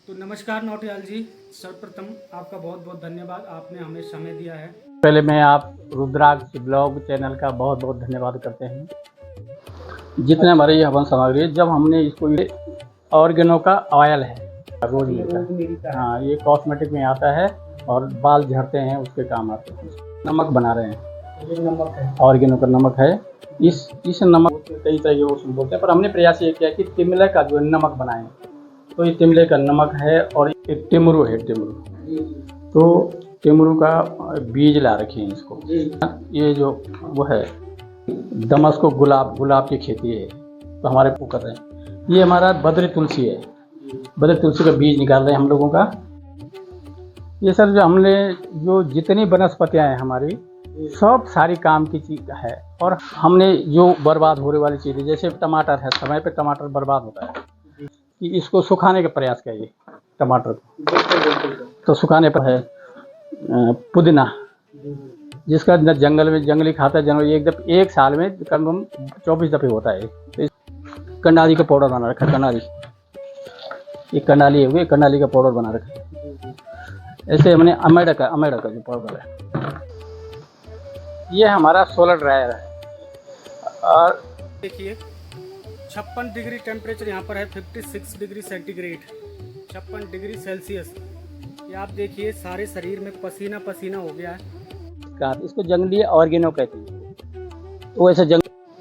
तो नमस्कार नौटियाल जी, सर्वप्रथम आपका बहुत बहुत धन्यवाद, आपने हमें समय दिया है। पहले मैं आप रुद्राक्ष ब्लॉग चैनल का बहुत बहुत धन्यवाद करते हैं। जितने हमारे ये हवन सामग्री है, जब हमने इसको, ये ऑर्गेनो का ऑयल है, रोजमेरी का, हाँ, ये कॉस्मेटिक में आता है और बाल झड़ते हैं उसके काम आते हैं। नमक बना रहे हैं, ये नमक है, ऑर्गेनो का नमक है। इस नमक कई तरह के उसमें बोलते हैं, पर हमने प्रयास ये किया कि तिमले का जो नमक बनाएं। तो ये तिमले का नमक है और एक टिमरू है, टिमरू। तो टिमरू का बीज ला रखे हैं इसको। ये जो वो है दमस्को गुलाब की खेती है, तो हमारे को कर रहे हैं। ये हमारा बद्री तुलसी है, बद्री तुलसी का बीज निकाल रहे हैं हम लोगों का। ये सर जो हमने जो जितनी वनस्पतियाँ हैं हमारी, सब सारी काम की चीज़ है। और हमने जो बर्बाद होने वाली चीज़ें, जैसे टमाटर है, समय पे टमाटर बर्बाद होता है, कि इसको सुखाने का प्रयास करिए टमाटर को। तो सुखाने पर है पुदीना, जिसका जंगल में जंगली खाता है, जंगल एक साल में कम 24 दफ़े होता है। तो कंडाली का पाउडर बना रखा है, कंडाली, ये कंडाली है, कंडाली का पाउडर बना रखा है। ऐसे हमने अमेड़ा का जो पाउडर है, ये हमारा सोलर ड्रायर है। और देखिए 56 डिग्री टेम्परेचर यहाँ पर है, 56 डिग्री सेंटीग्रेड, 56 डिग्री सेल्सियस। ये आप देखिए सारे शरीर में पसीना पसीना हो गया है। इसको जंगली ऑर्गेनो कहते हैं। तो ऐसा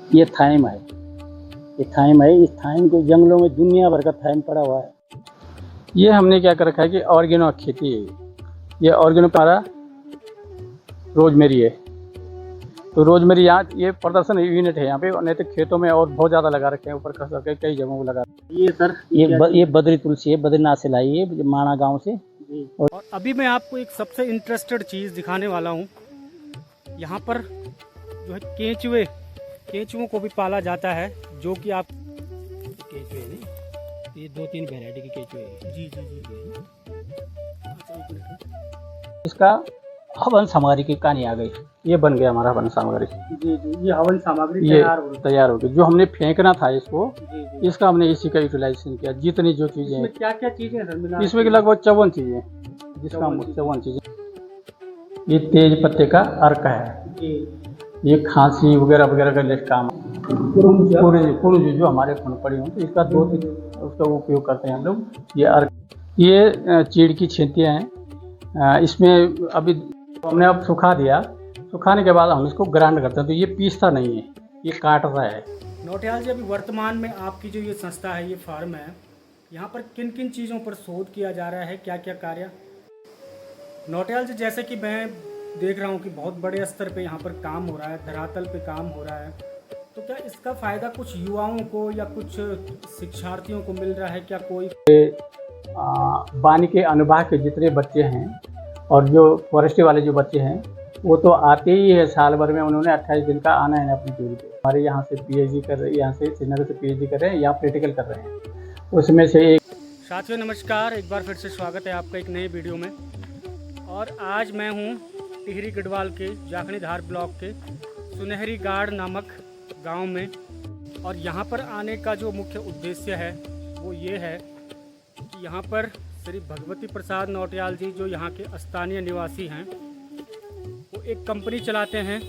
ये थाइम है, ये थाइम है। इस थाइम को जंगलों में दुनिया भर का थाइम पड़ा हुआ है। ये हमने क्या कर रखा है कि ऑर्गेनो खेती है। ये ऑर्गेनो हमारा रोजमेरी है। तो रोजमेरी यहाँ ये प्रदर्शन यूनिट है यहाँ पे, नहीं तो खेतों में और बहुत ज़्यादा लगा रखे हैं, ऊपर खस करके कई जगहों को लगा। ये सर ये बद्री तुलसी है, बद्रीनाथ से लाई है, माना गाँव से। और अभी मैं आपको एक सबसे इंटरेस्टेड चीज़ दिखाने वाला हूँ। यहाँ पर जो है केंचुओं को भी पाला जाता है, जो कि आप केंचुए नहीं, ये 2-3 वैरायटी के केंचुए हैं। जी जी जी जी। इसका हवन सामग्री की कहानी आ गई। ये बन गया हमारा हवन सामग्री। जी जी, ये हवन सामग्री तैयार हो गई। जो हमने फेंकना था इसको, इसका हमने इसी का यूटिलाइजेशन किया। जितनी जो चीज़ें, क्या क्या चीज़ें हैं इसमें, लगभग 54 चीज़ें, जिसका 54 चीज़ें। ये तेज पत्ते का अर्क है, ये खांसी वगैरह वगैरह का काम, पूरे जो हमारे फन पड़ी हो, तो इसका उसका उपयोग करते हैं हम लोग। ये अर्क, ये चीड़ की छेतियाँ हैं। इसमें अभी हमने अब सुखा दिया, सुखाने के बाद हम इसको ग्राइंड करते हैं। तो ये पीसता नहीं है, ये काटता है। नौटियाल जी, अभी वर्तमान में आपकी जो ये संस्था है, ये फार्म है, यहाँ पर किन किन चीज़ों पर शोध किया जा रहा है, क्या क्या कार्य? नौटियाल जी, जैसे कि मैं देख रहा हूँ कि बहुत बड़े स्तर पे यहाँ पर काम हो रहा है, धरातल पे काम हो रहा है, तो क्या इसका फ़ायदा कुछ युवाओं को या कुछ शिक्षार्थियों को मिल रहा है? क्या कोई वानिकी के अनुभाग के जितने बच्चे हैं और जो फॉरेस्ट्री वाले जो बच्चे हैं, वो तो आते ही है साल भर में। उन्होंने 28 दिन का आना है अपनी ड्यूटी पे। हमारे यहाँ से पीएचडी कर रहे हैं, यहाँ से श्रीनगर से पीएचडी कर रहे हैं या प्रैक्टिकल कर रहे हैं। उसमें से एक साथियों नमस्कार, एक बार फिर से स्वागत है आपका एक नए वीडियो में। और आज मैं हूँ टिहरी गढ़वाल के जाखणीधार ब्लॉक के सुनहरी गाड़ नामक गांव में। और यहाँ पर आने का जो मुख्य उद्देश्य है वो ये है कि यहाँ पर श्री भगवती प्रसाद नौटियाल जी, जो यहाँ के स्थानीय निवासी हैं, वो एक कंपनी चलाते हैं,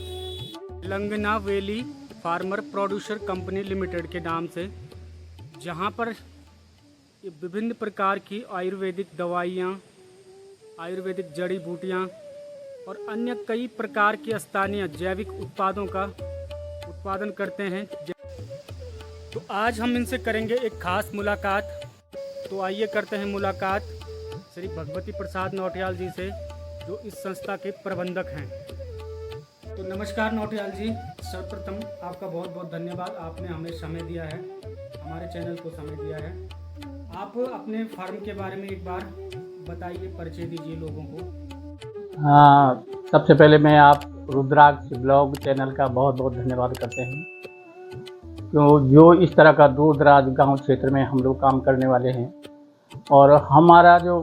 Langna valley farmer producer company limited के नाम से, जहाँ पर विभिन्न प्रकार की आयुर्वेदिक दवाइयाँ, आयुर्वेदिक जड़ी बूटियाँ और अन्य कई प्रकार की स्थानीय जैविक उत्पादों का उत्पादन करते हैं। तो आज हम इनसे करेंगे एक खास मुलाकात। तो आइए करते हैं मुलाकात श्री भगवती प्रसाद नौटियाल जी से, जो इस संस्था के प्रबंधक हैं। तो नमस्कार नौटियाल जी, सर्वप्रथम आपका बहुत बहुत धन्यवाद, आपने हमें समय दिया है, हमारे चैनल को समय दिया है। आप अपने फार्म के बारे में एक बार बताइए, परिचय दीजिए लोगों को। हाँ, सबसे पहले मैं आप रुद्राक्ष ब्लॉग चैनल का बहुत बहुत धन्यवाद करते हैं, क्यों जो इस तरह का दूर दराज गाँव क्षेत्र में हम लोग काम करने वाले हैं। और हमारा जो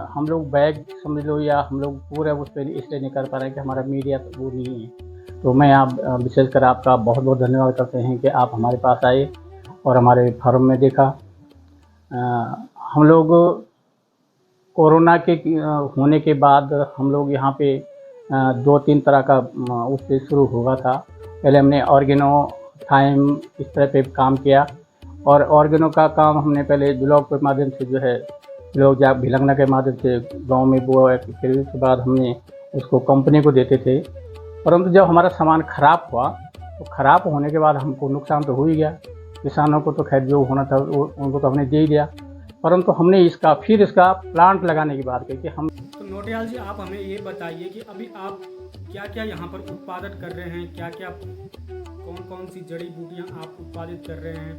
हम लोग बैग समझ लो, या हम लोग पूरा उस पर इसलिए नहीं कर पा रहे कि हमारा मीडिया तो वो नहीं है। तो मैं आप विशेषकर आपका बहुत बहुत धन्यवाद करते हैं कि आप हमारे पास आए और हमारे फार्म में देखा। हम लोग कोरोना के होने के बाद हम लोग यहाँ पे 2-3 तरह का उससे शुरू हुआ था। पहले हमने ऑर्गेनो, थाइम इस तरह पे काम किया, और ऑर्गेनो का काम हमने पहले ब्लॉक के माध्यम से जो है लोग जा भिलंगना के माध्यम से गांव में बोया, फिर उसके बाद हमने उसको कंपनी को देते थे। परंतु जब हमारा सामान ख़राब हुआ तो ख़राब होने के बाद हमको नुकसान तो हो ही गया। किसानों को तो खैर जो होना था उनको तो हमने दे ही दिया, परंतु हमने इसका प्लांट लगाने की बात कही कि हम। तो नोटियाल जी, आप हमें ये बताइए कि अभी आप क्या क्या यहाँ पर उत्पादन कर रहे हैं, क्या क्या कौन कौन सी जड़ी बूटियाँ आप उत्पादित कर रहे हैं,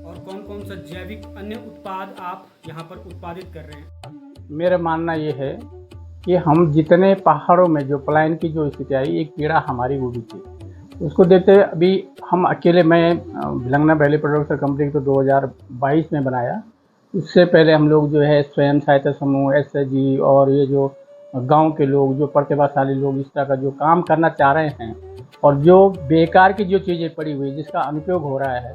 और कौन कौन सा जैविक अन्य उत्पाद आप यहाँ पर उत्पादित कर रहे हैं। मेरा मानना ये है कि हम जितने पहाड़ों में जो पलायन की जो स्थिति आई, एक कीड़ा हमारी वो भी थी, उसको देखते अभी हम अकेले, मैं भिलंगना वैली प्रोडक्शन कंपनी तो 2022 में बनाया। उससे पहले हम लोग जो है स्वयं सहायता समूह, SHG और ये जो गांव के लोग, जो प्रतिभाशाली लोग इस तरह का जो काम करना चाह रहे हैं, और जो बेकार की जो चीज़ें पड़ी हुई जिसका अनुपयोग हो रहा है,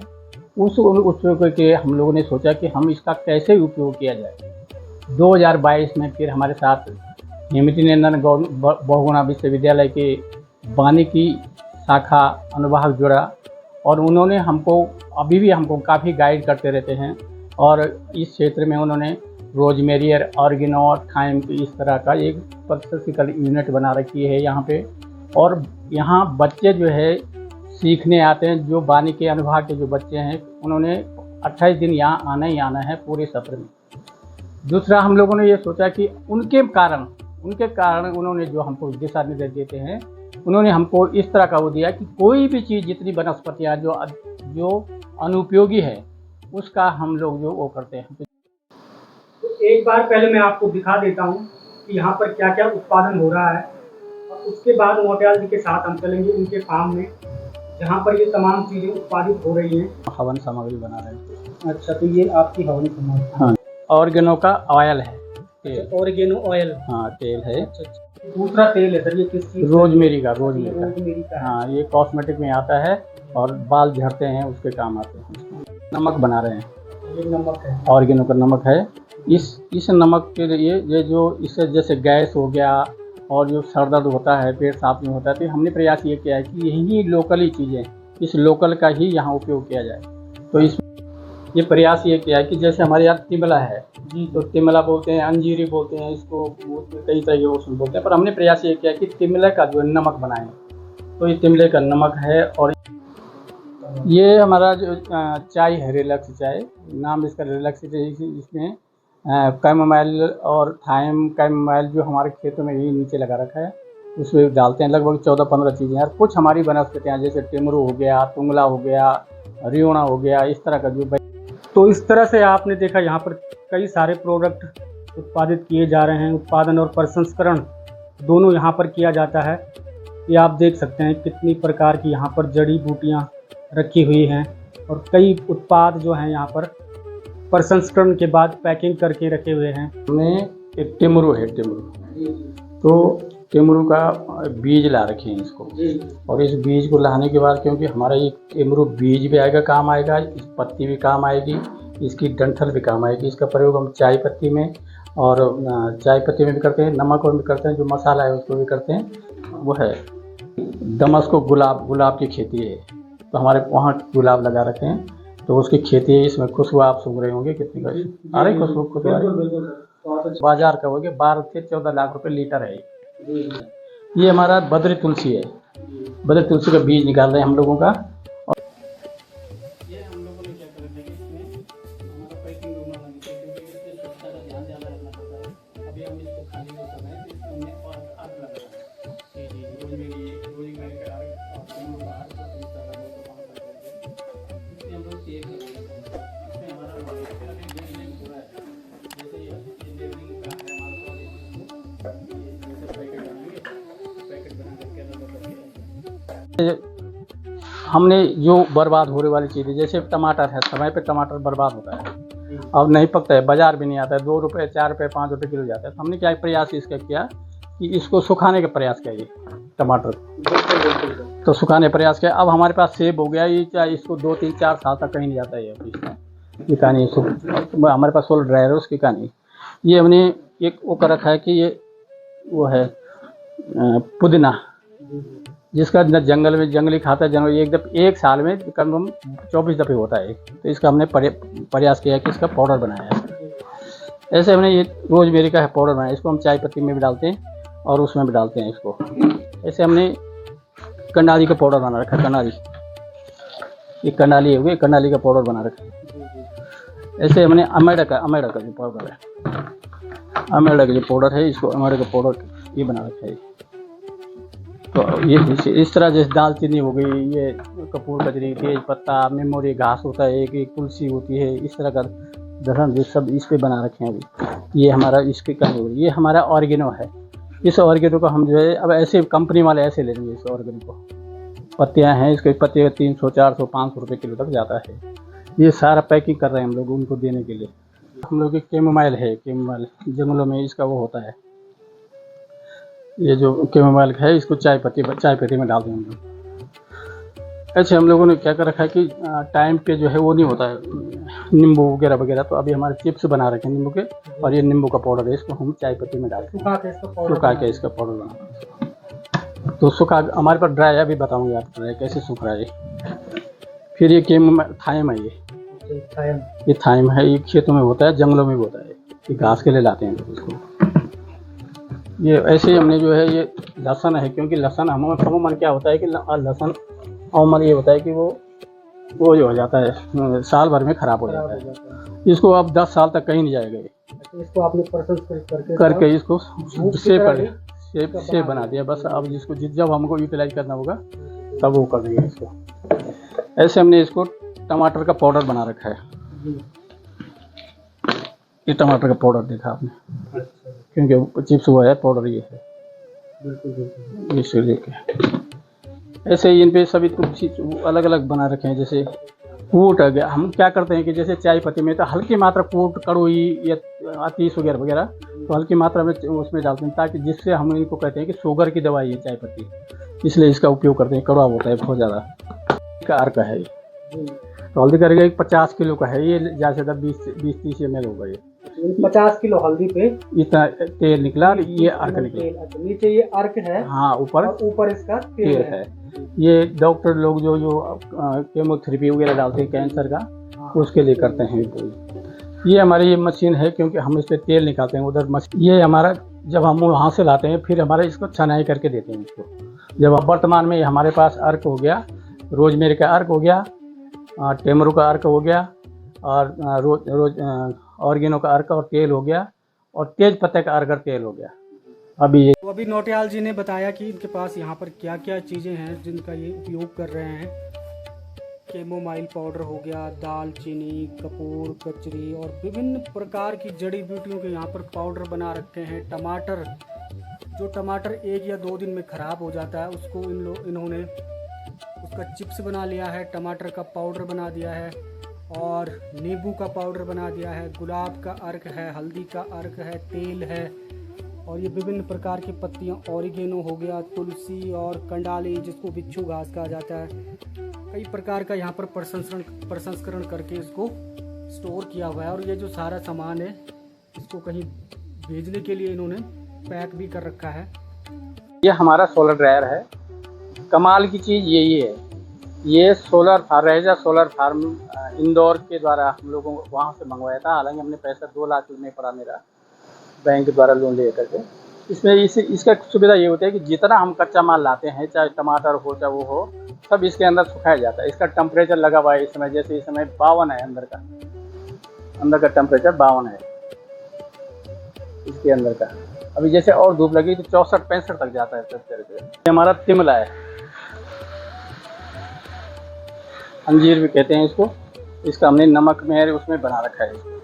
उस उपयोग के हम लोगों ने सोचा कि हम इसका कैसे उपयोग किया जाए। 2022 में फिर हमारे साथ हेमवती नंदन बहुगुणा विश्वविद्यालय के वानिकी शाखा अनुभाग जुड़ा, और उन्होंने हमको अभी भी हमको काफ़ी गाइड करते रहते हैं, और इस क्षेत्र में उन्होंने रोजमेरियर, ऑर्गेनो, थाइम इस तरह का एक प्रशिक्षण यूनिट बना रखी है यहाँ पे। और यहाँ बच्चे जो है सीखने आते हैं, जो वानिकी अनुभाग के जो बच्चे हैं, उन्होंने 28 दिन यहाँ आना ही आना है पूरे सत्र में। दूसरा, हम लोगों ने ये सोचा कि उनके कारण उन्होंने जो हमको दिशा निर्देश देते हैं, उन्होंने हमको इस तरह का वो दिया कि कोई भी चीज़, जितनी वनस्पतियाँ जो अनुपयोगी है, उसका हम लोग जो वो करते हैं। तो एक बार पहले मैं आपको दिखा देता हूँ कि यहाँ पर क्या क्या उत्पादन हो रहा है, और उसके बाद नोटियाल जी के साथ हम चलेंगे उनके फार्म में, जहाँ पर ये तमाम चीज़ें उत्पादित हो रही हैं। हवन सामग्री बना रहे हैं। अच्छा, तो ये आपकी हवन सामग्री। हाँ, ऑर्गेनो का ऑयल है, तेल। Oregano oil. हाँ, तेल है। अच्छा, दूसरा तेल है सर, ये किस चीज़? रोजमेरी का हाँ, ये कॉस्मेटिक में आता है, और बाल झड़ते हैं उसके काम आते हैं। नमक बना रहे हैं, ये नमक है, ऑर्गेनो का नमक है। इस नमक के लिए ये जो इससे जैसे गैस हो गया, और जो सर दर्द होता है, पेट साफ नहीं होता है, तो हमने प्रयास ये किया है कि यही लोकली चीज़ें, इस लोकल का ही यहाँ उपयोग किया जाए। तो ये प्रयास ये किया है कि जैसे हमारे यहाँ तिमला है जी, तो तिमला बोलते हैं, अंजीरी बोलते हैं इसको, कई तरह के उसमें बोलते हैं, पर हमने प्रयास ये किया कि तिमले का जो नमक बनाएं। तो ये तिमले का नमक है, और ये हमारा जो चाय है, रिलैक्स चाय, नाम इसका रिलैक्स। इसमें कैमोमाइल और थाइम, कैमोमाइल जो हमारे खेतों में ही नीचे लगा रखा है, उसमें डालते हैं। लगभग 14-15 चीज़ें, और कुछ हमारी वनस्पतियाँ जैसे टिमरू हो गया, तुंगला हो गया, रियोना हो गया, इस तरह का जो। तो इस तरह से आपने देखा यहाँ पर कई सारे प्रोडक्ट उत्पादित किए जा रहे हैं। उत्पादन और प्रसंस्करण दोनों यहाँ पर किया जाता है। ये आप देख सकते हैं कितनी प्रकार की यहाँ पर जड़ी बूटियाँ रखी हुई हैं, और कई उत्पाद जो हैं यहाँ पर प्रसंस्करण के बाद पैकिंग करके रखे हुए हैं। हमें एक टिमरू है, तो टिमरू का बीज ला रखे हैं इसको, और इस बीज को लाने के बाद, क्योंकि हमारा ये टिमरू बीज भी आएगा, काम आएगा, इस पत्ती भी काम आएगी, इसकी डंठल भी काम आएगी। इसका प्रयोग हम चाय पत्ती में भी करते हैं, नमक और भी करते हैं, जो मसाला है उसको भी करते हैं। वो है दमस्को गुलाब की खेती है, तो हमारे वहाँ गुलाब लगा रखे हैं, तो उसकी खेती है। इसमें खुशबू आप सूंघ रहे होंगे, कितनी का आ रही खुशबू आ रही। बाजार का हो गया 12 से 14 लाख रुपए लीटर है। ये हमारा बद्री तुलसी है, बद्री तुलसी का बीज निकाल रहे हैं हम लोगों का। ये हम लोगों ने क्या कर रखा है, इसमें हमारा पैकिंग रूम बना दिया है, क्योंकि इसमें स्वच्छता का ध्यान ज़्यादा रखना पड़ता है। अभी हम इसको खाली नहीं कर रहे हैं, तो इसमें हमने और आग लगा रखा है। जी, रोज मेरी का और तीनों बाहर का इस तरह का काम करते हैं। इसमें हम लोग सेव कर रहे हैं। इसमें हमारा लेबलिंग पूरा है, जैसे ये लेबलिंग का है हमारा हमने जो बर्बाद होने वाली चीज़ें, जैसे टमाटर है, समय पे टमाटर बर्बाद होता है, अब नहीं पकता है, बाजार भी नहीं आता है, 2 रुपये, 4 रुपये, 5 रुपये किलो जाता है। तो हमने क्या प्रयास इसका किया कि इसको सुखाने का प्रयास किया, ये टमाटर तो सुखाने प्रयास किया। अब हमारे पास सेब हो गया, ये चाहे इसको 2, 3, 4 साल तक कहीं नहीं जाता है। ये कहानी हमारे पास सोल ड्रायर है, उसकी कहानी। ये हमने एक वो कर रखा है कि ये वो है पुदीना, जिसका जंगल में जंगली खाता है, जंगल एक साल में कम से कम 24 दफ़े होता है। तो इसका हमने प्रयास किया कि इसका पाउडर बनाया है। ऐसे हमने ये रोजमेरी का पाउडर बनाया, इसको हम चाय पत्ती में भी डालते हैं और उसमें भी डालते हैं इसको। ऐसे हमने कंडाली का पाउडर बना रखा है, कंडाली, ये कंडाली हो गई, कंडाली का पाउडर बना रखा है। ऐसे हमने अमेड़ा का जो पाउडर है, अमेड़ा का जो पाउडर है, इसको अमेड़ा का पाउडर ये बना रखा है। तो ये इस तरह जैसे दालचीनी हो गई, ये कपूर कजरी, तेज पत्ता, मेमोरी घास होता है, एक तुलसी होती है, इस तरह का दरअसल ये सब इस पे बना रखे हैं अभी। ये हमारा इसके का ये हमारा ऑर्गेनो है। इस ऑर्गेनो को हम जो है अब ऐसे कंपनी वाले ऐसे ले लेंगे। इस ऑर्गेनो को पत्तियां हैं, इसके पत्ते 300, 400, 500 रुपये किलो तक जाता है। ये सारा पैकिंग कर रहे हैं हम लोग उनको देने के लिए। हम लोग की कैमोमाइल है, कैमोमाइल जंगलों में इसका वो होता है। ये जो कैमोमाइल है, इसको चाय पत्ती में डाल दें हम लोग। ऐसे हम लोगों ने क्या कर रखा है कि टाइम पे जो है वो नहीं होता है, नींबू वगैरह। तो अभी हमारे चिप्स बना रखे हैं नींबू के, और ये नींबू का पाउडर है, इसको हम चाय पत्ती में डालते हैं, सुखा के इसका पाउडर बना। तो सूखा हमारे पास ड्राई है, अभी बताऊंगी आपको ड्राई कैसे सूख रहा है। फिर ये थाइम है, ये थाइम है, ये खेतों में होता है, जंगलों में भी होता है, ये घास के लिए लाते हैं लोग इसको। ये ऐसे ही हमने जो है ये लहसुन है, क्योंकि लहसुन हमारा क्या होता है कि लहसुन और ये होता है कि वो जो हो जाता है साल भर में ख़राब हो जाता है। इसको अब 10 साल तक कहीं नहीं जाएगा। इसको आपने प्रोसेस करके इसको शेप बना दिया बस। अब जिसको जब हमको यूटिलाइज करना होगा तब वो कर देंगे इसको। ऐसे हमने इसको टमाटर का पाउडर बना रखा है। ये टमाटर का पाउडर देखा आपने, क्योंकि चिप्स हुआ है पाउडर ये है, बिल्कुल इसे लेके ऐसे ही इन पे सभी कुछ चीज़ अलग अलग बना रखे हैं। जैसे कूट आ गया, हम क्या करते हैं कि जैसे चाय पत्ती में तो हल्की मात्रा कूट, कड़ोई या आतीश वगैरह तो हल्की मात्रा में उसमें डालते हैं, ताकि जिससे हम इनको कहते हैं कि शुगर की दवाई है चाय पत्ती, इसलिए इसका उपयोग करते हैं। कड़वा होता है बहुत ज़्यादा। का अर्क है तो हल्दी करके 50 किलो का है, ये ज़्यादा से ज़्यादा 20-30 ml होगा। ये 50 किलो हल्दी पे इतना तेल निकला, ये अर्क निकला। नीचे ये अर्क है, हाँ, ऊपर इसका तेल है। ये डॉक्टर लोग जो केमोथेरेपी वगैरह डालते हैं कैंसर का, उसके लिए करते हैं। ये हमारी ये मशीन है, क्योंकि हम इस पर तेल निकालते हैं उधर मशीन। ये हमारा जब हम वहाँ से लाते हैं, फिर हमारा इसको छनाई करके देते हैं इसको। जब वर्तमान में हमारे पास अर्क हो गया, रोजमेरी का अर्क हो गया, टेमरू का अर्क हो गया, और ऑर्गेनो का अर्क और तेल हो गया, और तेज पत्ते का अर्क और तेल हो गया। अभी नौटियाल जी ने बताया कि इनके पास यहाँ पर क्या क्या चीज़ें हैं जिनका ये उपयोग कर रहे हैं। कैमोमाइल पाउडर हो गया, दालचीनी, कपूर कचरी और विभिन्न प्रकार की जड़ी बूटियों के यहाँ पर पाउडर बना रखे हैं। टमाटर, जो टमाटर 1 या 2 दिन में ख़राब हो जाता है, उसको इन्होंने उसका चिप्स बना लिया है, टमाटर का पाउडर बना दिया है, और नींबू का पाउडर बना दिया है, गुलाब का अर्क है, हल्दी का अर्क है, तेल है, और ये विभिन्न प्रकार की पत्तियां, ऑरिगेनो हो गया, तुलसी और कंडाली जिसको बिच्छू घास कहा जाता है। कई प्रकार का यहाँ पर प्रसंस्करण करके इसको स्टोर किया हुआ है। और ये जो सारा सामान है इसको कहीं भेजने के लिए इन्होंने पैक भी कर रखा है। ये हमारा सोलर ड्रायर है। कमाल की चीज़ यही है, ये सोलर फार्म इंदौर के द्वारा हम लोगों को वहाँ से मंगवाया था। हालांकि हमने पैसा 2 लाख में पड़ा, मेरा बैंक द्वारा लोन ले करके। इसमें इसका सुविधा ये होती है कि जितना हम कच्चा माल लाते हैं, चाहे टमाटर हो चाहे वो हो, सब इसके अंदर सुखाया जाता है। इसका टेम्परेचर लगा हुआ है इस समय, जैसे इस समय 52 है, अंदर का टेम्परेचर 52 है इसके अंदर का। अभी जैसे और धूप लगी तो 64-65 तक जाता है टेम्परेचर। ये हमारा तिमला है, अंजीर भी कहते हैं इसको। इसका हमने नमक में उसमें बना रखा है इसको।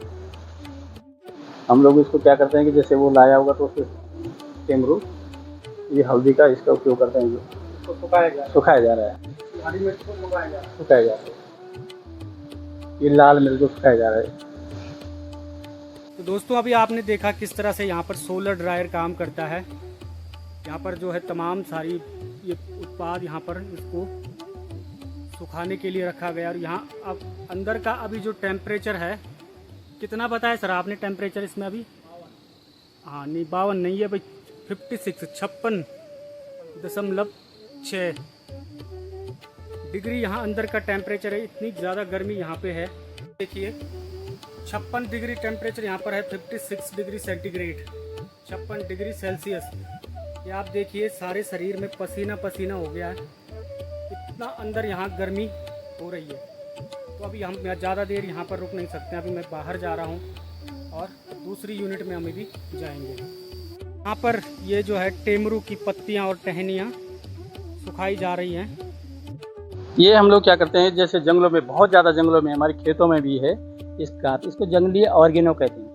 हम लोग इसको क्या करते हैं कि जैसे वो लाया होगा तो उसको टेमरू, ये हल्दी का इसका उपयोग करते हैं, जो सुखाया जा रहा है, हरी मिर्च को सुखाया जा रहा है, ये लाल मिर्च को सुखाया जा रहा है। तो दोस्तों, अभी आपने देखा किस तरह से यहाँ पर सोलर ड्रायर काम करता है। यहाँ पर जो है तमाम सारी ये उत्पाद यहाँ पर इसको सुखाने के लिए रखा गया। और यहाँ अब अंदर का अभी जो टेम्परेचर है, कितना बताया सर आपने टेम्परेचर इसमें अभी? हाँ नहीं 52 नहीं है भाई, 56.6 डिग्री यहाँ अंदर का टेम्परेचर है। इतनी ज़्यादा गर्मी यहाँ पे है। देखिए 56 डिग्री टेम्परेचर यहाँ पर है, 56 डिग्री सेंटीग्रेड, 56 डिग्री सेल्सियस। ये आप देखिए सारे शरीर में पसीना पसीना हो गया है, इतना अंदर यहाँ गर्मी हो रही है। तो अभी हम ज़्यादा देर यहाँ पर रुक नहीं सकते, अभी मैं बाहर जा रहा हूँ और दूसरी यूनिट में हम भी जाएंगे। यहाँ पर ये जो है टेमरू की पत्तियाँ और टहनियाँ सुखाई जा रही हैं। ये हम लोग क्या करते हैं, जैसे जंगलों में, बहुत ज़्यादा जंगलों में, हमारे खेतों में भी है इसको जंगली ऑर्गेनो कहते हैं।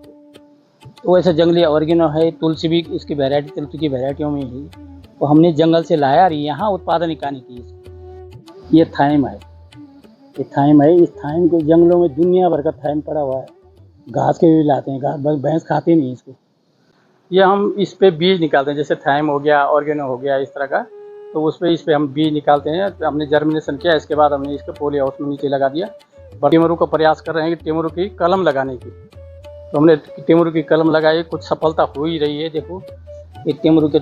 तो वैसे जंगली ऑर्गेनो है, तुलसी भी इसकी वैरायटी, तुलसी की वैरायटियों में ही तो हमने जंगल से लाया और यहाँ उत्पादन इकानी की। ये थाइम है, ये थाइम है। इस थाइम को जंगलों में दुनिया भर का थाइम पड़ा हुआ है, घास के भी लाते हैं, घास भैंस खाती नहीं इसको। ये हम इस पे बीज निकालते हैं, जैसे थाइम हो गया, ऑर्गेनो हो गया, इस तरह का। तो उस पे इस पे हम बीज निकालते हैं। तो हमने जर्मिनेशन किया, इसके बाद हमने इसको पॉली हाउस में नीचे लगा दिया। टेमरू का प्रयास कर रहे हैं कि टेमरू की कलम लगाने की। तो हमने टेमरू की कलम लगाई, कुछ सफलता हो ही रही है। देखो एक टेमरू के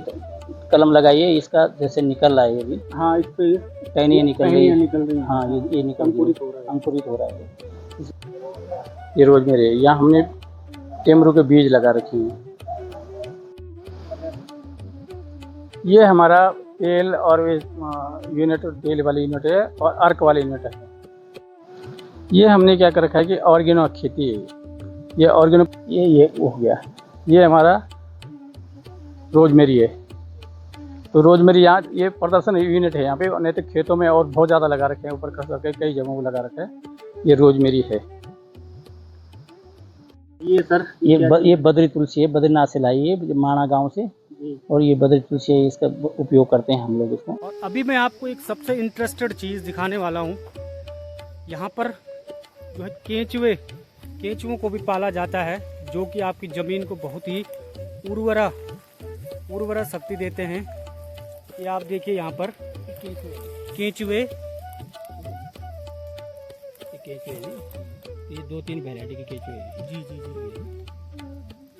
कलम लगाई है, इसका जैसे निकल रहा है ये भी। हाँ, इस पे टहनियाँ निकल रही है। हाँ, ये निकल अंकुरित हो रहा है। ये रोजमेरी है। यहाँ हमने टेमरू के बीज लगा रखे हैं। ये हमारा तेल और यूनिट, तेल वाली यूनिट है और अर्क वाली यूनिट है। ये हमने क्या कर रखा है कि ऑर्गेनो खेती है। ये ऑर्गेनो ये हो गया। ये हमारा रोजमेरी है। तो रोजमेरी यहाँ ये प्रदर्शन यूनिट है यहाँ पे, नहीं तो खेतों में और बहुत ज़्यादा लगा रखे हैं, ऊपर खस करके कई जगहों पर लगा रखा है। ये रोजमेरी है। ये सर ये बद्री तुलसी है, बद्रीनाथ से लाई है, माणा गांव से। और ये बद्री तुलसी है, इसका उपयोग करते हैं हम लोग इसको। और अभी मैं आपको एक सबसे इंटरेस्टेड चीज़ दिखाने वाला हूँ। यहाँ पर जो है केंचुओं को भी पाला जाता है, जो कि आपकी ज़मीन को बहुत ही उर्वरा शक्ति देते हैं। ये आप देखिए यहाँ पर केंचुए, ये 2-3 वैरायटी के केंचुए हैं। जी।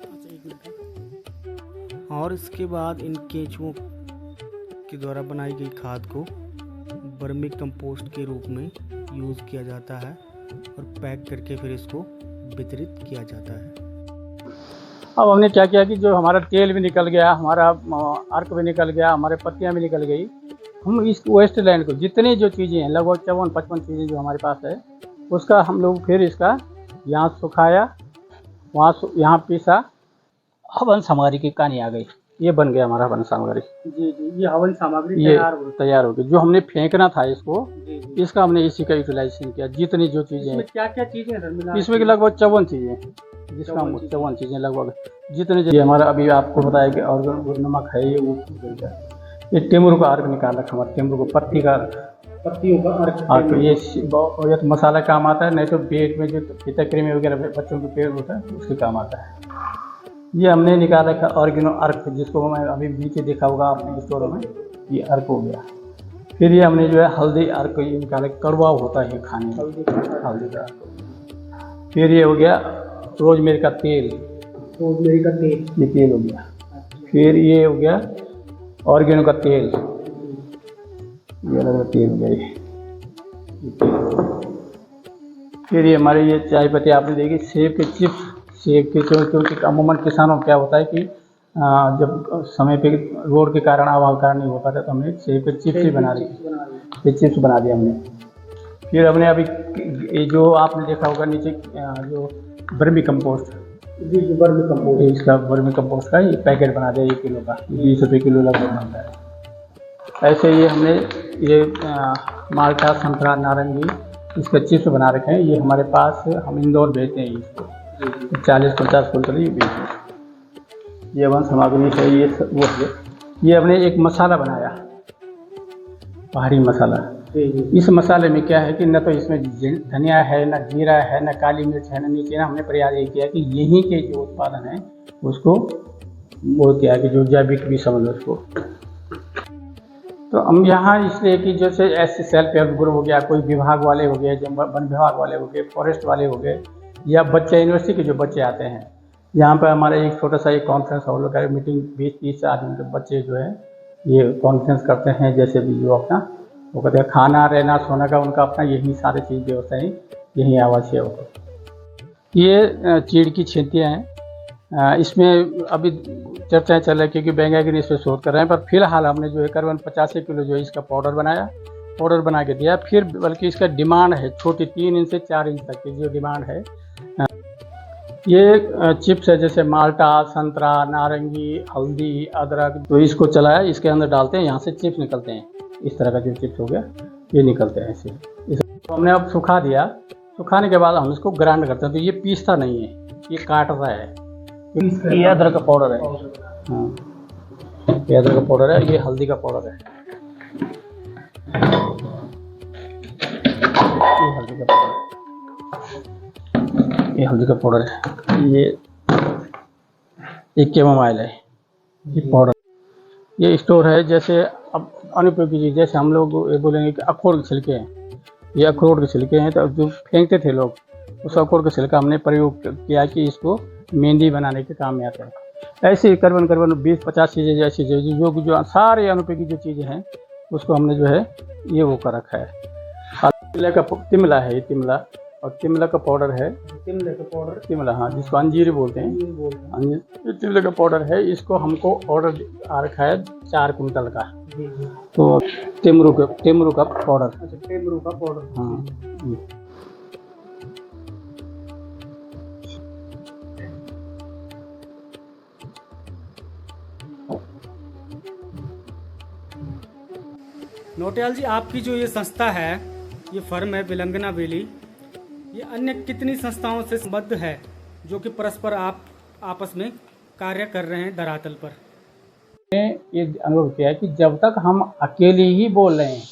अच्छा, एक मिनट। और इसके बाद इन केंचुओं के द्वारा बनाई गई खाद को वर्मी कंपोस्ट के रूप में यूज़ किया जाता है और पैक करके फिर इसको वितरित किया जाता है। अब हमने क्या किया कि जो हमारा तेल भी निकल गया, हमारा अर्क भी निकल गया, हमारे पत्तियां भी निकल गई। हम इस वेस्ट लैंड को जितनी जो चीज़ें हैं, लगभग 54-55 चीज़ें जो हमारे पास है, उसका हम लोग फिर इसका यहाँ सुखाया, यहाँ पीसा, हवन सामग्री की कहानी आ गई। ये बन गया हमारा हवन सामग्री। जी। ये हवन सामग्री तैयार हो गई। जो हमने फेंकना था इसको, इसका हमने इसी का यूटिलाइजेशन किया। जितनी जो चीज़ें हैं, क्या चीज़ें हैं इसमें, लगभग 54 चीज़ें, जिसका 54 चीज़ें लगभग जितने। ये हमारा अभी आपको बताया कि और नमक है, ये टेमरू का अर्क निकाल रखा हमारा, टेमरू को पत्तियों का अर्क। ये तो मसाला काम आता है, नहीं तो पेट में जो फिटकरी वगैरह बच्चों के पेट होता है उसके काम आता है। ये हमने निकाल रखा ऑर्गेनो अर्क, जिसको मैं अभी नीचे देखा होगा आपने स्टोरों में, ये अर्क हो गया। फिर ये हमने जो है हल्दी अर्क ये निकाला, कड़वा होता है खाने में, हल्दी का अर्क। फिर ये हो गया रोजमेरी का तेल, ये तेल हो गया। फिर ये हो गया ऑर्गेनो का तेल, ये अलग अलग तेल हो गया ये तेल। फिर ये हमारे ये चाय पत्ती आपने देखी, सेब के चिप्स, क्योंकि अमूमन किसानों को क्या होता है कि जब समय पे रोड के कारण, आवाज कारण नहीं हो पाता, तो हमने सेब के चिप्स ही बना दिए, चिप्स बना दिया हमने। फिर हमने अभी ये जो आपने देखा होगा नीचे जो वर्मी कंपोस्ट, इसका वर्मी कंपोस्ट का ये पैकेट बना दिया 1 किलो का, 20 रुपये किलो लगभग बनता है। ऐसे ही हमने ये माल्टा, संतरा, नारंगी, इसके चिप्स बना रखे हैं। ये हमारे पास, हम इंदौर भेजते हैं इसको, 40-50 कुंटल ये बेचते। ये वन सामग्री है, ये वो है। ये हमने एक मसाला बनाया, पहाड़ी मसाला। इस मसाले में क्या है कि न तो इसमें धनिया है, न जीरा है, न काली मिर्च है, न नीचे। ना हमने प्रयास ये किया कि यहीं के जो उत्पादन है उसको वो किया कि जो जैविक भी समझ उसको। तो हम यहाँ इसलिए कि जैसे ऐसे सेल्फ हेल्प ग्रुप हो गया, कोई विभाग वाले हो गए, जो वन विभाग वाले हो गए, फॉरेस्ट वाले हो गए, या बच्चे यूनिवर्सिटी के जो बच्चे आते हैं, यहाँ पर हमारे एक छोटा सा एक कॉन्फ्रेंस हॉल होता है, मीटिंग 20-30 आदमी के बच्चे जो है ये कॉन्फ्रेंस करते हैं। जैसे भी जो अपना वो कहते हैं खाना रहना सोना का उनका अपना यही सारे चीज़ व्यवस्था है, यही आवासीय होता है। ये चीड़ की छेतियाँ हैं, इसमें अभी चर्चाएं चल रही है क्योंकि वैज्ञानिक इस पर शोध कर रहे हैं। पर फिलहाल हमने जो है करीबन 85 किलो जो है इसका पाउडर बना के दिया। फिर बल्कि इसका डिमांड है छोटी 3 इंच से 4 इंच तक की जो डिमांड है। ये चिप्स है जैसे माल्टा, संतरा, नारंगी, हल्दी, अदरक, तो इसको चलाया, इसके अंदर डालते हैं, यहाँ से चिप्स निकलते हैं। इस तरह का जो चिप्स हो गया ये निकलते हैं ऐसे। इसको हमने अब सुखा दिया। सुखाने के बाद हम इसको ग्राइंड करते हैं। तो ये पीसता नहीं है, ये काट रहा है। ये अदरक का पाउडर है, हाँ ये अदरक का पाउडर है, ये हल्दी का पाउडर है, ये हल्दी का पाउडर, ये हल्दी का पाउडर है, ये कैमोमाइल है, ये पाउडर। ये स्टोर है जैसे अब अनुपयोगी चीज़, जैसे हम लोग ये बोलेंगे कि अखरोट के छिलके हैं, ये अखरोट के छिलके हैं, तो जो फेंकते थे लोग उस अखरोट के छिलका हमने प्रयोग किया कि इसको मेहंदी बनाने के काम में आता है। ऐसे ही करीबन 20-50 चीज़ें ऐसी जो सारे अनुपयोगी जो चीज़ें हैं उसको हमने जो है ये वो कर रखा है। तिमला है, ये तिमला, और तिमला का पाउडर है, तिमला हाँ जिसको अंजीर बोलते हैं, ये तिमले का पाउडर है। इसको हमको ऑर्डर आ रखा है 4 कुंटल का। तो टेमरू का पाउडर, अच्छा टेमरू का पाउडर, हाँ। नौटियाल जी, आपकी जो ये संस्था है, ये फर्म है विलंगना वैली, ये अन्य कितनी संस्थाओं से संबद्ध है जो कि परस्पर आप आपस में कार्य कर रहे हैं धरातल पर? ये अनुभव किया है कि जब तक हम अकेले ही बोल रहे हैं,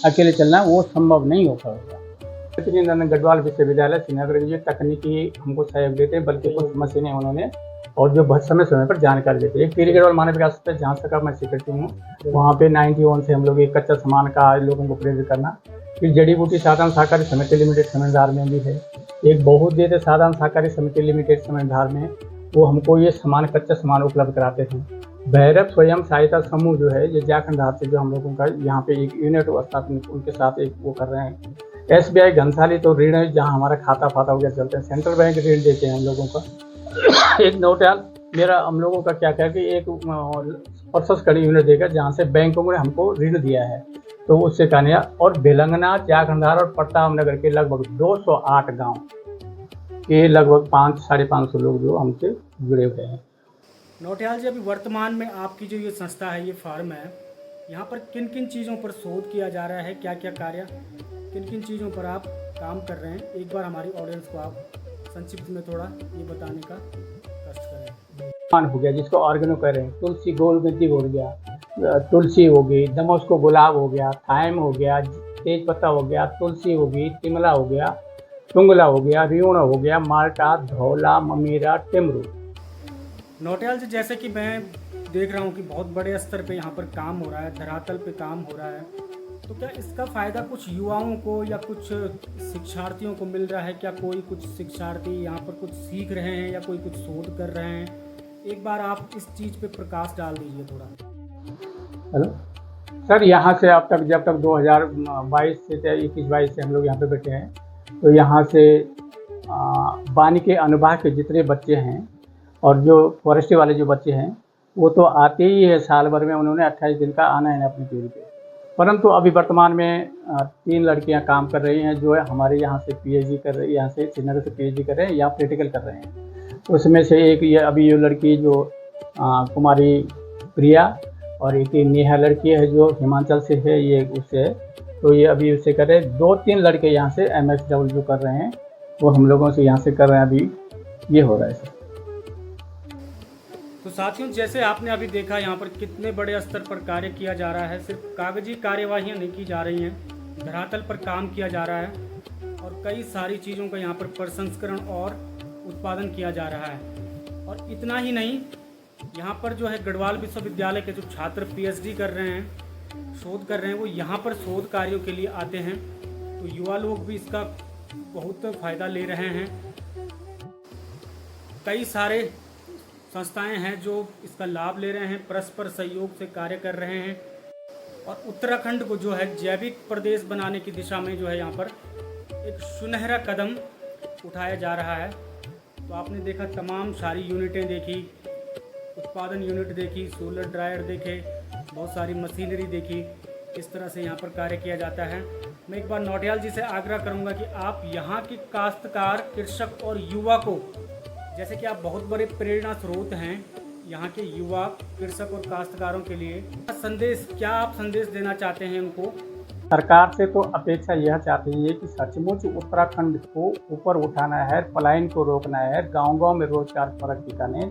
अकेले चलना वो संभव नहीं हो पाएगा। गढ़वाल विश्वविद्यालय श्रीनगर ये तकनीकी हमको सहयोग देते हैं, बल्कि कुछ मशीनें उन्होंने और जो समय समय पर जानकारी देते हैं। एक टिहरी गढ़वाल मानव विकास पे जहाँ तक मैं सेक्रेटरी हूँ, वहाँ पे 91 से हम लोग एक कच्चा सामान का लोगों को प्रेरित करना। फिर जड़ी बूटी साधारण सहकारी समिति लिमिटेड समझदार में भी है, एक बहुत देते साधारण सहकारी समिति लिमिटेड समझदार में, वो हमको ये सामान कच्चा सामान उपलब्ध कराते हैं। भैरव स्वयं सहायता समूह जो है ये जाखंडार से जो हम लोगों का यहाँ पे एक यूनिट स्थापित उनके साथ एक वो कर रहे हैं। SBI घनसाली तो ऋण है जहाँ हमारा खाता वगैरह चलते हैं, सेंट्रल बैंक ऋण देते हैं हम लोगों का। एक नौटियाल मेरा हम लोगों का क्या है कि एक प्रोसेस कड़ी यूनिट देगा जहाँ से बैंकों ने हमको ऋण दिया है, तो उससे कहने। और बेलंगना, जाखंडार और प्रताप नगर के लगभग 208 गांव के लगभग 500-550 लोग जो हमसे जुड़े हुए हैं। नौटियाल जी, अभी वर्तमान में आपकी जो ये संस्था है, ये फार्म है, यहाँ पर किन किन चीज़ों पर शोध किया जा रहा है, क्या क्या कार्य, किन किन चीज़ों पर आप काम कर रहे हैं? एक बार हमारी ऑडियंस को आप संक्षिप्त में थोड़ा ये बताने का कष्ट करें। हो गया जिसको ऑर्गेनो कह रहे हैं, तुलसी गोलगति हो गया, तुलसी हो गई, दमस्को गुलाब हो गया, थाइम हो गया, तेज पत्ता हो गया, तुलसी हो गई, तिमला हो गया, टुंगला हो गया, रियोना हो गया, माल्टा, धौला, ममीरा, टेमरू। नौटियाल जी, जैसे कि मैं देख रहा हूँ कि बहुत बड़े स्तर पे यहाँ पर काम हो रहा है, धरातल पे काम हो रहा है, तो क्या इसका फ़ायदा कुछ युवाओं को या कुछ शिक्षार्थियों को मिल रहा है? क्या कोई कुछ शिक्षार्थी यहाँ पर कुछ सीख रहे हैं या कोई कुछ शोध कर रहे हैं? एक बार आप इस चीज़ पे प्रकाश डाल दीजिए थोड़ा। हेलो सर, यहाँ से अब तक जब तक 2022 से 21-22 से हम लोग यहाँ पे बैठे हैं, तो यहाँ से वानिकी के अनुभाग के जितने बच्चे हैं और जो फॉरेस्ट्री वाले जो बच्चे हैं वो तो आते ही है, साल भर में उन्होंने 28 दिन का आना है अपनी ड्यूटी पे। परंतु अभी वर्तमान में 3 लड़कियां काम कर रही हैं जो है हमारे यहाँ से PhD कर रही है, यहाँ से श्रीनगर से PhD कर रहे हैं या प्रैक्टिकल कर रहे हैं। उसमें से एक ये अभी ये लड़की जो कुमारी प्रिया, और एक नेहा लड़की है जो हिमाचल से है, ये उससे है, तो ये अभी उससे कर रहे हैं। 2-3 लड़के यहाँ से MSW कर रहे हैं, वो हम लोगों से यहाँ से कर रहे हैं। अभी ये हो रहा है सर। तो साथियों, जैसे आपने अभी देखा यहाँ पर कितने बड़े स्तर पर कार्य किया जा रहा है। सिर्फ कागजी कार्यवाहियाँ नहीं की जा रही हैं, धरातल पर काम किया जा रहा है और कई सारी चीज़ों का यहाँ पर प्रसंस्करण और उत्पादन किया जा रहा है। और इतना ही नहीं, यहाँ पर जो है गढ़वाल विश्वविद्यालय के जो छात्र PhD कर रहे हैं, शोध कर रहे हैं, वो यहाँ पर शोध कार्यों के लिए आते हैं। तो युवा लोग भी इसका बहुत फ़ायदा ले रहे हैं। कई सारे संस्थाएं हैं जो इसका लाभ ले रहे हैं, परस्पर सहयोग से कार्य कर रहे हैं और उत्तराखंड को जो है जैविक प्रदेश बनाने की दिशा में जो है यहाँ पर एक सुनहरा कदम उठाया जा रहा है। तो आपने देखा, तमाम सारी यूनिटें देखी, उत्पादन यूनिट देखी, सोलर ड्रायर देखे, बहुत सारी मशीनरी देखी, किस तरह से यहाँ पर कार्य किया जाता है। मैं एक बार नौटियाल जी से आग्रह करूँगा कि आप यहाँ के काश्तकार, कृषक और युवा को, जैसे कि आप बहुत बड़े प्रेरणा स्रोत हैं यहाँ के युवा, कृषक और काश्तकारों के लिए, क्या आप संदेश देना चाहते हैं उनको? सरकार से तो अपेक्षा यह चाहते हैं कि सचमुच उत्तराखंड को ऊपर उठाना है, पलायन को रोकना है, गांव-गांव में रोजगार परक दिखाने,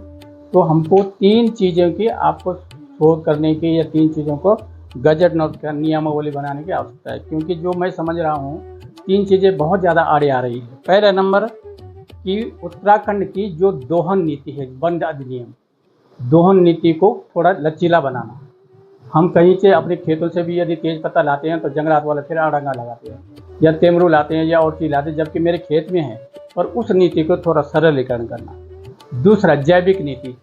तो हमको 3 चीज़ों की आपको शोध करने की या 3 चीज़ों को गजट नियमावली बनाने की आवश्यकता है। क्योंकि जो मैं समझ रहा हूँ 3 चीज़ें बहुत ज़्यादा आड़े आ रही है। पहला नंबर कि उत्तराखंड की जो दोहन नीति है, वन अधिनियम, दोहन नीति को थोड़ा लचीला बनाना। हम कहीं से अपने खेतों से भी यदि तेज पत्ता लाते हैं तो जंगलात वाले फिर अड़ंगा लगाते हैं, या तेमरू लाते हैं या और चीज़ लाते हैं, जबकि मेरे खेत में है, और उस नीति को थोड़ा सरलीकरण करना। दूसरा, जैविक नीति।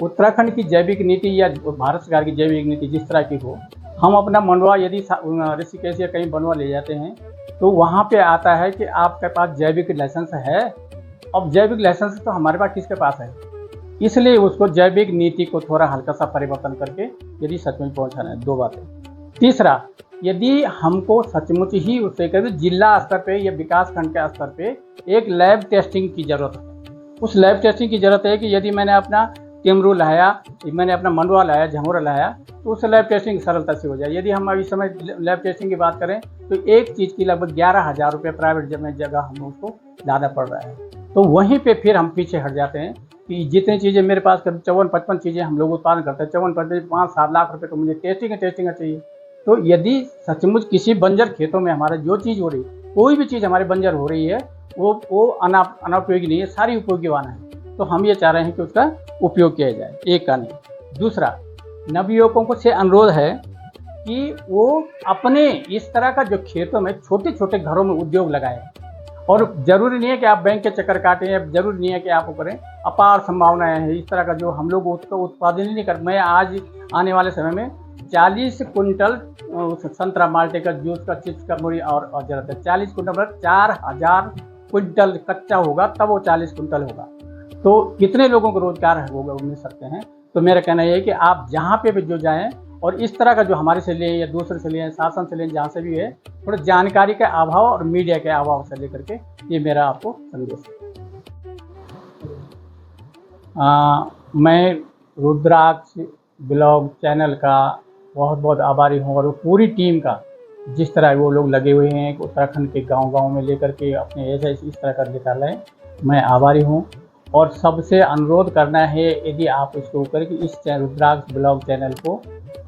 उत्तराखंड की जैविक नीति या भारत सरकार की जैविक नीति जिस तरह की हो, हम अपना मंडवा यदि ऋषिकेश या कहीं बनवा ले जाते हैं तो वहाँ पे आता है कि आपके पास जैविक लाइसेंस है। अब जैविक लाइसेंस तो हमारे पास किसके पास है? इसलिए उसको जैविक नीति को थोड़ा हल्का सा परिवर्तन करके यदि सचमुच पहुँचाना है। 2 बातें। तीसरा, यदि हमको सचमुच ही उससे कभी जिला स्तर पे या विकास खंड के स्तर पे एक लैब टेस्टिंग की ज़रूरत है। उस लैब टेस्टिंग की ज़रूरत है कि यदि मैंने अपना टेमरू लाया, मैंने अपना मंडवा लाया, झंगोरा लाया, तो उस लैब टेस्टिंग सरलता से हो जाए। यदि हम अभी समय लैब टेस्टिंग की बात करें तो एक चीज़ की लगभग 11,000 रुपये प्राइवेट जगह हम उसको लाना पड़ रहा है। तो वहीं पे फिर हम पीछे हट जाते हैं कि जितनी चीज़ें मेरे पास 54-55 चीज़ें हम लोग उत्पादन करते हैं, 54-55 5-7 लाख रुपये तो मुझे टेस्टिंग चाहिए। तो यदि सचमुच किसी बंजर खेतों में हमारा जो चीज़ हो रही, कोई भी चीज़ हमारे बंजर हो रही है, वो अनुपयोगी नहीं है, सारी उपयोगीवान है। तो हम ये चाह रहे हैं कि उसका उपयोग किया जाए, एक का नहीं। दूसरा, नवयुवकों से अनुरोध है कि वो अपने इस तरह का जो खेतों में छोटे छोटे घरों में उद्योग लगाएं। और ज़रूरी नहीं है कि आप बैंक के चक्कर काटें, या ज़रूरी नहीं है कि आप वो करें। अपार संभावनाएं हैं इस तरह का, जो हम लोग उसका उत्पादन ही नहीं कर। मैं आज आने वाले समय में 40 कुंटल संतरा माल्टे का जूस का, चिप्स का मुड़ी और जरूरत है। 40 कुंटल मतलब 4,000 कुंटल कच्चा होगा, तब वो 40 कुंटल होगा। तो कितने लोगों को रोजगार होगा मिल सकते हैं। तो मेरा कहना यह है कि आप जहाँ पे भी जो जाएं, और इस तरह का जो हमारे से लें या दूसरे से लें, शासन से लें, जहाँ से भी है, थोड़ा जानकारी के अभाव और मीडिया के अभाव से लेकर के ये मेरा आपको संदेश है। मैं रुद्राक्ष ब्लॉग चैनल का बहुत बहुत आभारी हूँ, और पूरी टीम का, जिस तरह वो लोग लगे हुए हैं उत्तराखंड के गांव-गांव में लेकर के अपने ऐसे इस तरह का निकाला है, मैं आभारी हूँ। और सबसे अनुरोध करना है, यदि आप इसको करके इस रुद्राक्ष ब्लॉग चैनल को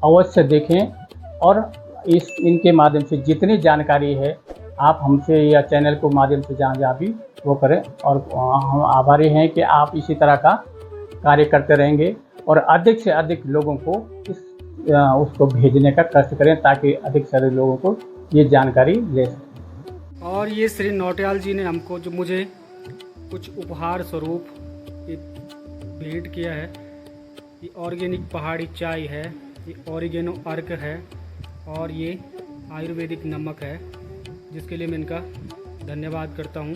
अवश्य देखें, और इनके माध्यम से जितनी जानकारी है आप हमसे या चैनल को माध्यम से जहाँ भी वो करें। और हम आभारी हैं कि आप इसी तरह का कार्य करते रहेंगे, और अधिक से अधिक लोगों को उसको भेजने का कष्ट करें, ताकि अधिक से अधिक लोगों को ये जानकारी ले सकें। और ये श्री नौटियाल जी ने हमको जो मुझे कुछ उपहार स्वरूप भेंट किया है, ये ऑर्गेनिक पहाड़ी चाय है, ये ऑरिगेनो अर्क है, और ये आयुर्वेदिक नमक है, जिसके लिए मैं इनका धन्यवाद करता हूँ।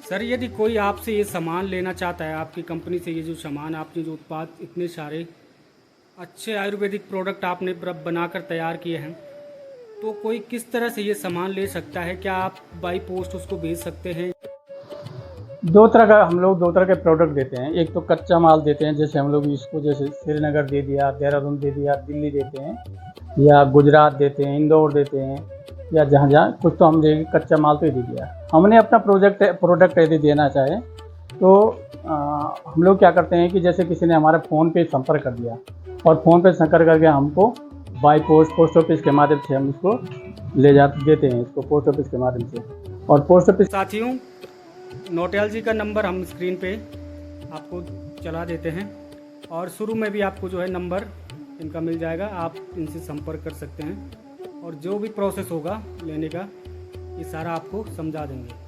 सर, यदि कोई आपसे ये सामान लेना चाहता है, आपकी कंपनी से ये जो सामान, आपने जो उत्पाद, इतने सारे अच्छे आयुर्वेदिक प्रोडक्ट आपने बनाकर तैयार किए हैं, तो कोई किस तरह से ये सामान ले सकता है? क्या आप बाई पोस्ट उसको भेज सकते हैं? हम लोग दो तरह के प्रोडक्ट देते हैं। एक तो कच्चा माल देते हैं, जैसे हम लोग इसको जैसे श्रीनगर दे दिया, देहरादून दे दिया, दिल्ली देते हैं, या गुजरात देते हैं, इंदौर देते हैं, या जहाँ जहाँ कुछ तो हम देंगे, कच्चा माल तो ही दे दिया। हमने अपना प्रोडक्ट यदि देना चाहे तो हम लोग क्या करते हैं कि जैसे किसी ने हमारे फ़ोन पे संपर्क कर दिया, और फ़ोन पे संपर्क करके हमको बाई पोस्ट ऑफिस के माध्यम से हम इसको ले जाते देते हैं, इसको पोस्ट ऑफिस के माध्यम से। और पोस्ट ऑफिस साथियों, नौटियाल जी का नंबर हम स्क्रीन पे आपको चला देते हैं, और शुरू में भी आपको जो है नंबर इनका मिल जाएगा, आप इनसे संपर्क कर सकते हैं, और जो भी प्रोसेस होगा लेने का, ये सारा आपको समझा देंगे।